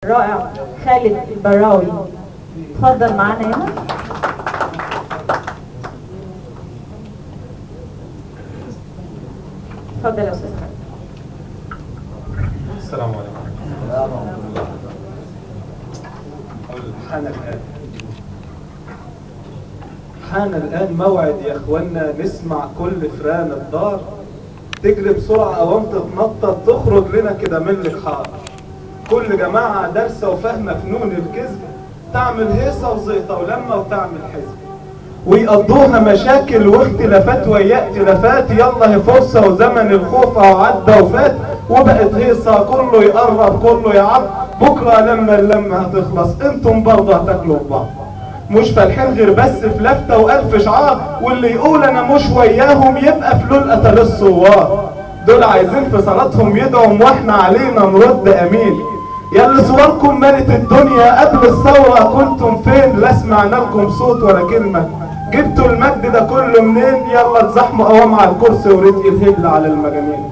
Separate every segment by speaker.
Speaker 1: رائع خالد البراوي، اتفضل معانا هنا. اتفضل يا استاذ خالد.
Speaker 2: السلام عليكم. حان الآن موعد يا اخوانا نسمع كل فران الدار تجري بسرعة أوام تتنطط تخرج لنا كده من الحار. كل جماعة دارسة وفاهمة فنون الكذب تعمل هيصة وزيطة ولما وتعمل حزب ويقضوها مشاكل واختلافات ويا ائتلافات. يلا هي فرصة وزمن الخوف عدى وفات وبقت هيصة كله يقرب كله يعض. بكرة لما هتخلص انتم برضه هتاكلوا ببعض. مش فالحين غير بس في لفتة والف شعار، واللي يقول انا مش وياهم يبقى فلول قتل الثوار. دول عايزين في صلاتهم يدعوا واحنا علينا نرد امين. ياللي صوركم ملت الدنيا قبل الثورة كنتم فين؟ لا سمعنا لكم صوت ولا كلمة. جبتوا المجد ده كله منين؟ يلا اتزحموا قوام على الكرسي ورزق الهبل على المجانين.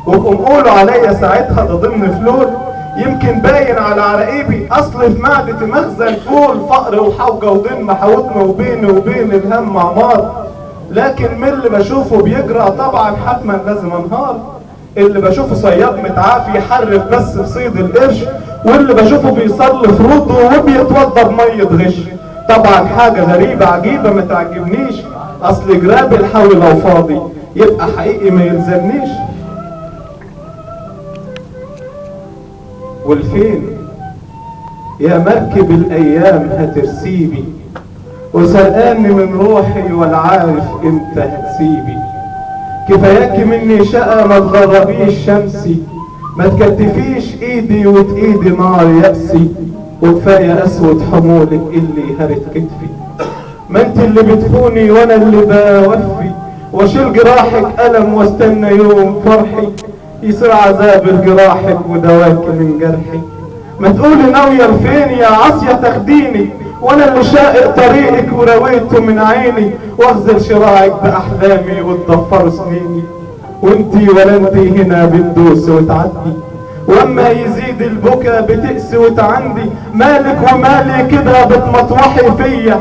Speaker 2: وقوم قولوا عليا ساعتها ده ضمن فلول يمكن باين على عراقيبي. اصل في معدة مخزن فول فقر وحوجة وضن محاوطنا وبيني وبين الهم عمار. لكن من اللي بشوفه بيجرى طبعا حتما لازم انهار. اللي بشوفه صياد متعافي يحرف بس في صيد القرش، واللي بشوفه بيصلي فروضه وبيتوضى بمية غش. طبعا حاجة غريبة عجيبة ما تعجبنيش، اصل جراب الحول لو فاضي يبقى حقيقي ما يلزمنيش. والفين يا مركب الايام هترسيبي وسرقاني من روحي ولا عارف امتى هتسيبي. كفاياكي مني شقة ما تغربيش شمسي، ما تكتفيش ايدي وتايدي نار يأسي. وكفاية اسود حمولك اللي هرت كتفي. ما انت اللي بتخوني وانا اللي بوفي واشيل جراحك ألم واستنى يوم فرحي يصير عذاب الجراحك ودواك من جرحي. ما تقولي ناوية لفين يا عاصية تاخديني وانا اللي شائق طريقك ورويته من عيني واغزل شراعك باحلامي وتضفر سنيني. وانتي ولا انتي هنا بتدوس وتعدي، واما يزيد البكا بتقسي وتعندي. مالك ومالي كده بتمطوحي فيا،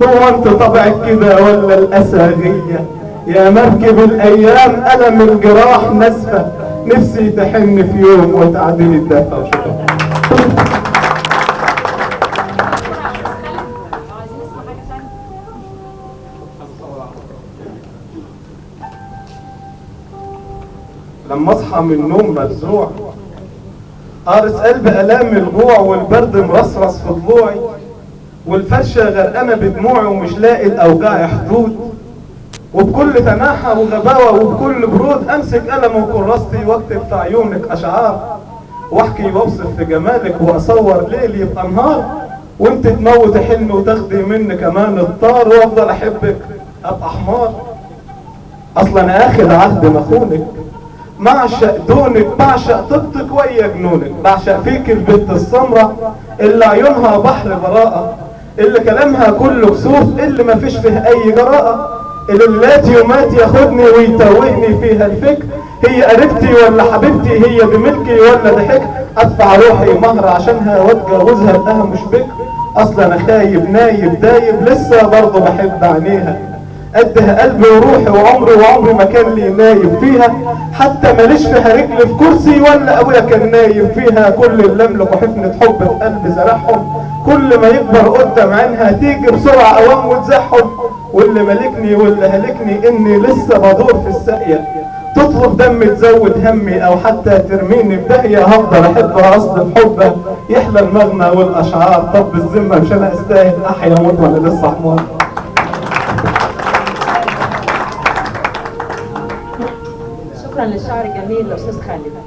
Speaker 2: هو انت طبعك كده ولا الاساغية؟ يا مركب الايام ألم الجراح نزفة، نفسي تحن في يوم وتعدلي الدفا. وشكرا. لما اصحى من النوم مفزوع قارس قلب الام الجوع والبرد مرصرص في ضلوعي والفرشه غرقانه بدموعي ومش لاقي الاوجاع حدود. وبكل تناحة وغباوة وبكل برود امسك قلم وكراستي واكتب في عيونك اشعار واحكي واوصف في جمالك واصور ليل يبقى نهار. وانت تموت حلم وتاخدي مني كمان الطار وافضل احبك ابقى حمار. اصلا انا اخد عهد مخونك، معشق دونك بعشق طبتك ويا جنونك. بعشق فيك البنت السمرة اللي عيونها بحر براءة، اللي كلامها كله كسوف اللي ما فيش فيه اي جراءة، اللي اللات يومات ياخدني ويتوهني فيها الفكر. هي قريبتي ولا حبيبتي؟ هي بملكي ولا ضحك؟ ادفع روحي مهر عشانها واتجوزها انها مش بكر. اصلا انا خايب نايب دايب لسه برضه بحب عينيها. ادها قلبي وروحي وعمري ما كان لي نايب فيها. حتى ماليش فيها رجل في كرسي ولا ابويا كان نايب فيها. كل اللي املك وحفنة حب في قلبي زرعهم، كل ما يكبر قدام عينها تيجي بسرعة اوام وتزحهم. واللي ملكني واللي هلكني اني لسه بدور في الساقية. تطلب دم تزود همي او حتى ترميني بداهية. هفضل احبها اصل بحبها يحلى المغنى والاشعار. طب بالذمة مش انا استاهل احيا اموت ولا لسه حمار؟
Speaker 1: شكرا للشعر الجميل الاستاذ خالد.